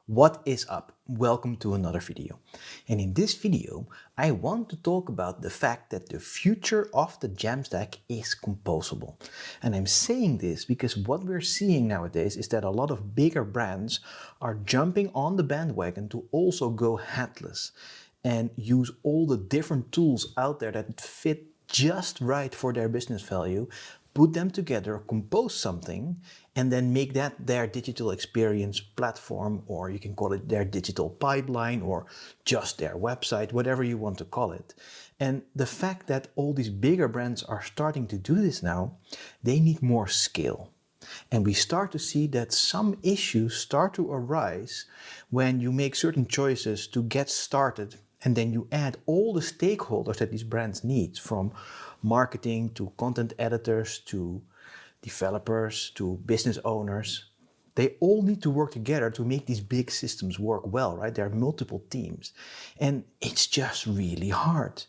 What is up? Welcome to another video. And in this video, I want to talk about the fact that the future of the Jamstack is composable. And I'm saying this because what we're seeing nowadays is that a lot of bigger brands are jumping on the bandwagon to also go headless and use all the different tools out there that fit just right for their business value, put them together, compose something, and then make that their digital experience platform, or you can call it their digital pipeline, or just their website, whatever you want to call it. And the fact that all these bigger brands are starting to do this now, they need more scale. And we start to see that some issues start to arise when you make certain choices to get started, and then you add all the stakeholders that these brands need, from marketing to content editors to developers to business owners. They all need to work together to make these big systems work well, right? There are multiple teams, and it's just really hard.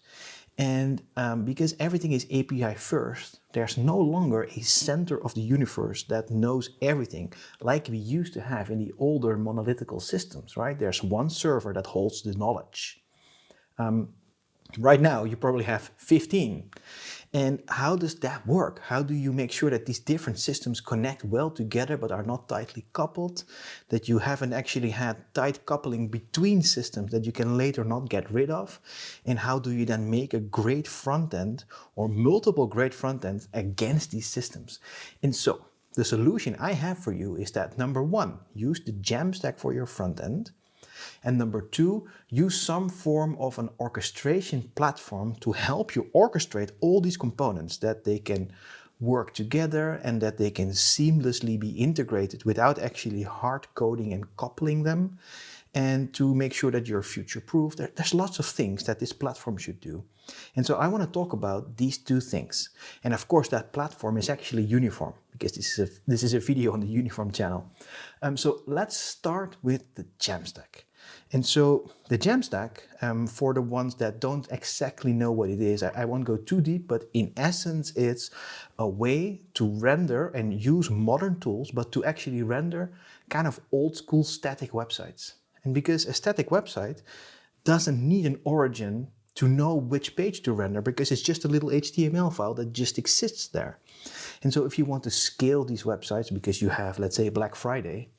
And because everything is API first, there's no longer a center of the universe that knows everything like we used to have in the older monolithical systems, right? There's one server that holds the knowledge. Right now, you probably have 15. And how does that work? How do you make sure that these different systems connect well together but are not tightly coupled? That you haven't actually had tight coupling between systems that you can later not get rid of? And how do you then make a great front end or multiple great front ends against these systems? And so the solution I have for you is that, number one, use the Jamstack for your front end. And number two, use some form of an orchestration platform to help you orchestrate all these components, that they can work together and that they can seamlessly be integrated without actually hard coding and coupling them, and to make sure that you're future-proof. There's lots of things that this platform should do. And so I want to talk about these two things. And of course, that platform is actually uniform, because this is a video on the uniform channel. So let's start with the Jamstack. And so the Jamstack, for the ones that don't exactly know what it is, I won't go too deep, but in essence, it's a way to render and use modern tools, but to actually render kind of old school static websites. And because a static website doesn't need an origin to know which page to render, because it's just a little HTML file that just exists there. And so if you want to scale these websites, because you have, let's say, Black Friday,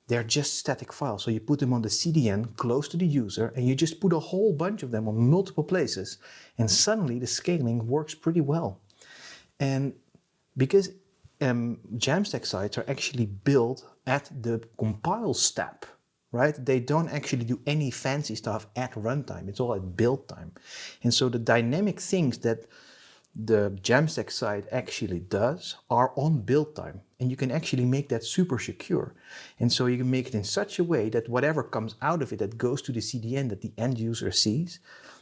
they're just static files. So you put them on the CDN close to the user, and you just put a whole bunch of them on multiple places, and suddenly the scaling works pretty well. And because Jamstack sites are actually built at the compile step, right? They don't actually do any fancy stuff at runtime. It's all at build time. And so the dynamic things that the Jamstack site actually does are on build time, and you can actually make that super secure. And so you can make it in such a way that whatever comes out of it that goes to the CDN that the end user sees,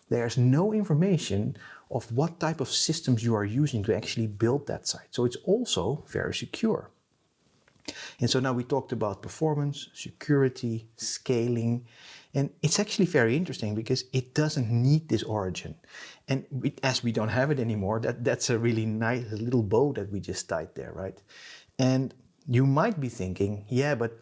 there's no information of what type of systems you are using to actually build that site. So it's also very secure. And so now we talked about performance, security, scaling, and it's actually very interesting because it doesn't need this origin. And as we don't have it anymore, that's a really nice little bow that we just tied there, right? And you might be thinking, yeah, but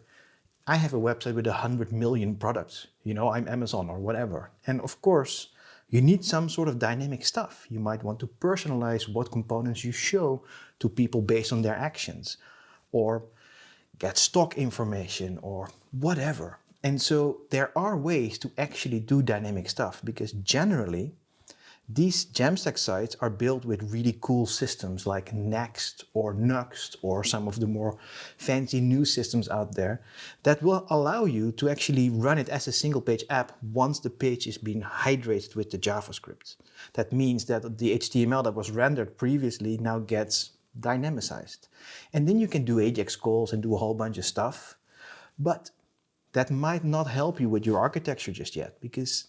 I have a website with 100 million products. You know, I'm Amazon or whatever. And of course, you need some sort of dynamic stuff. You might want to personalize what components you show to people based on their actions, or get stock information or whatever. And so there are ways to actually do dynamic stuff, because generally these Jamstack sites are built with really cool systems like Next or Nuxt or some of the more fancy new systems out there that will allow you to actually run it as a single page app once the page is being hydrated with the JavaScript. That means that the HTML that was rendered previously now gets dynamicized. And then you can do AJAX calls and do a whole bunch of stuff, but that might not help you with your architecture just yet, because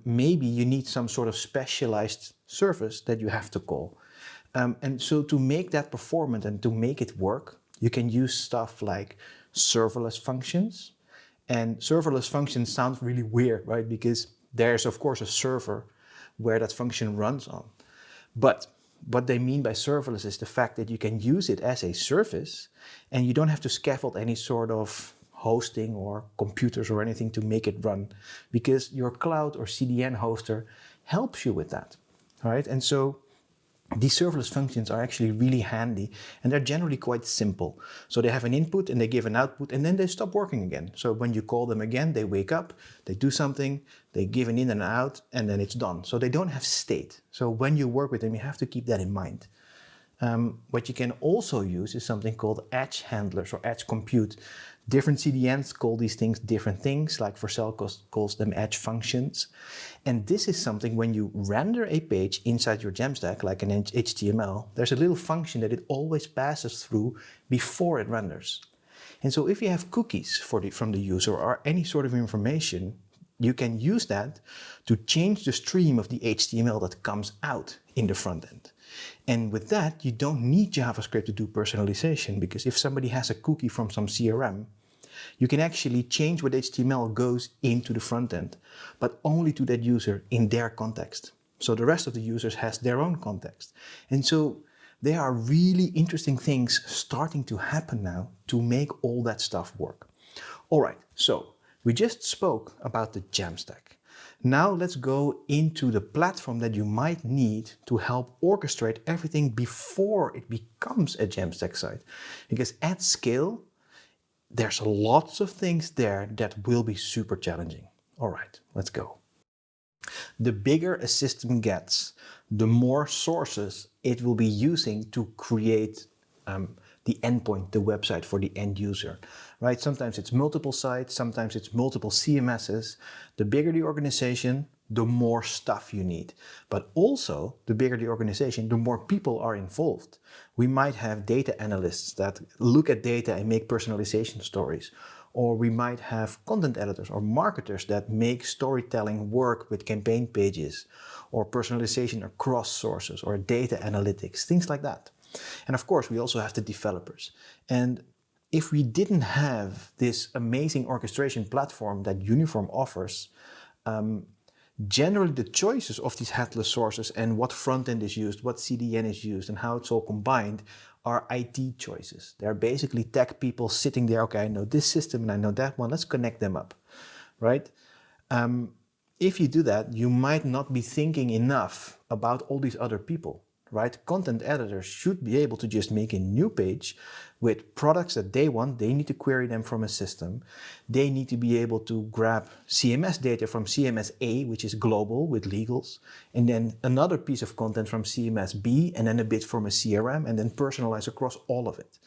maybe you need some sort of specialized service that you have to call. And so to make that performant and to make it work, you can use stuff like serverless functions. And serverless functions sound really weird, right? Because there's of course a server where that function runs on. But what they mean by serverless is the fact that you can use it as a service, and you don't have to scaffold any sort of hosting or computers or anything to make it run, because your cloud or CDN hoster helps you with that, right? And so these serverless functions are actually really handy, and they're generally quite simple. So they have an input and they give an output, and then they stop working again. So when you call them again, they wake up, they do something, they give an in and out, and then it's done. So they don't have state. So when you work with them, you have to keep that in mind. What you can also use is something called edge handlers or edge compute. Different CDNs call these things different things, like Vercel calls them edge functions. And this is something when you render a page inside your Jamstack, like an HTML, there's a little function that it always passes through before it renders. And so if you have cookies from the user or any sort of information, you can use that to change the stream of the HTML that comes out in the front end. And with that, you don't need JavaScript to do personalization, because if somebody has a cookie from some CRM, you can actually change what HTML goes into the front end, but only to that user in their context. So the rest of the users has their own context. And so there are really interesting things starting to happen now to make all that stuff work. All right, so we just spoke about the Jamstack. Now let's go into the platform that you might need to help orchestrate everything before it becomes a Jamstack site. Because at scale, there's lots of things there that will be super challenging. All right, let's go. The bigger a system gets, the more sources it will be using to create the endpoint, the website for the end user, right? Sometimes it's multiple sites, sometimes it's multiple CMSs. The bigger the organization, the more stuff you need. But also, the bigger the organization, the more people are involved. We might have data analysts that look at data and make personalization stories. Or we might have content editors or marketers that make storytelling work with campaign pages, or personalization across sources, or data analytics, things like that. And of course, we also have the developers. And if we didn't have this amazing orchestration platform that Uniform offers, generally the choices of these headless sources and what front end is used, what CDN is used, and how it's all combined are IT choices. They're basically tech people sitting there, okay, I know this system and I know that one, let's connect them up, right? If you do that, you might not be thinking enough about all these other people, right? Content editors should be able to just make a new page with products that they want. They need to query them from a system. They need to be able to grab CMS data from CMS A, which is global with legals, and then another piece of content from CMS B, and then a bit from a CRM, and then personalize across all of it.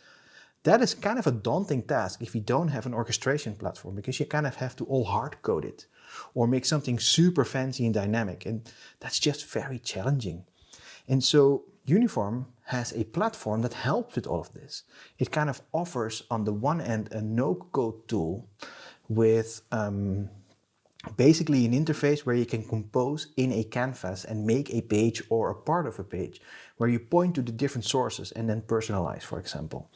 That is kind of a daunting task if you don't have an orchestration platform, because you kind of have to all hard code it or make something super fancy and dynamic, and that's just very challenging. And so Uniform has a platform that helps with all of this. It kind of offers, on the one end, a no-code tool with basically an interface where you can compose in a canvas and make a page or a part of a page, where you point to the different sources and then personalize, for example.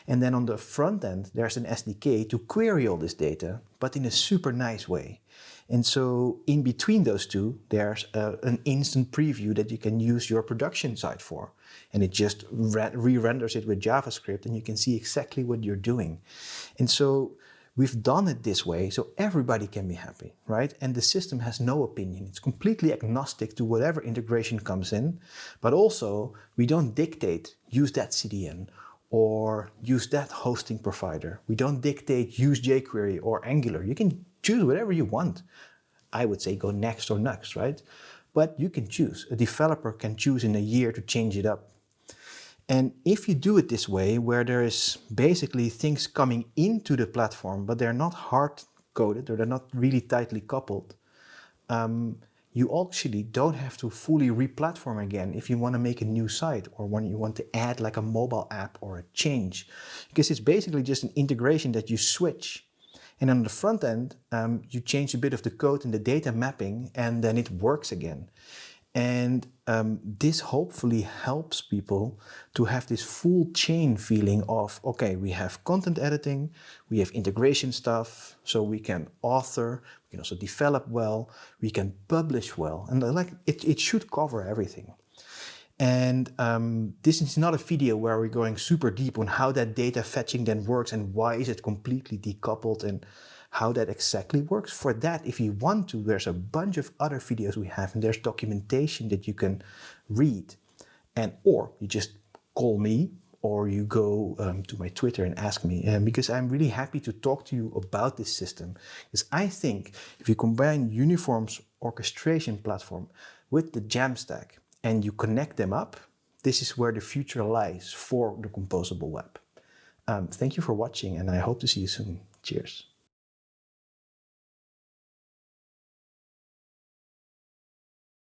And then on the front end, there's an SDK to query all this data, but in a super nice way. And so in between those two, there's an instant preview that you can use your production site for. And it just re-renders it with JavaScript, and you can see exactly what you're doing. And so we've done it this way so everybody can be happy, right? And the system has no opinion. It's completely agnostic to whatever integration comes in. But also, we don't dictate, use that CDN or use that hosting provider. We don't dictate, use jQuery or Angular. You can choose whatever you want. I would say go Next or Nuxt, right? But you can choose. A developer can choose in a year to change it up. And if you do it this way, where there is basically things coming into the platform, but they're not hard-coded or they're not really tightly coupled, you actually don't have to fully re-platform again if you want to make a new site or when you want to add like a mobile app or a change. Because it's basically just an integration that you switch. And on the front end, you change a bit of the code and the data mapping, and then it works again. And this hopefully helps people to have this full chain feeling of, okay, we have content editing, we have integration stuff, so we can author, we can also develop well, we can publish well, and like it should cover everything. And this is not a video where we're going super deep on how that data fetching then works and why is it completely decoupled and how that exactly works. For that, if you want to, there's a bunch of other videos we have, and there's documentation that you can read. And or you just call me, or you go to my Twitter and ask me, because I'm really happy to talk to you about this system. Because I think if you combine Uniform's orchestration platform with the Jamstack and you connect them up, this is where the future lies for the composable web. Thank you for watching, and I hope to see you soon. Cheers.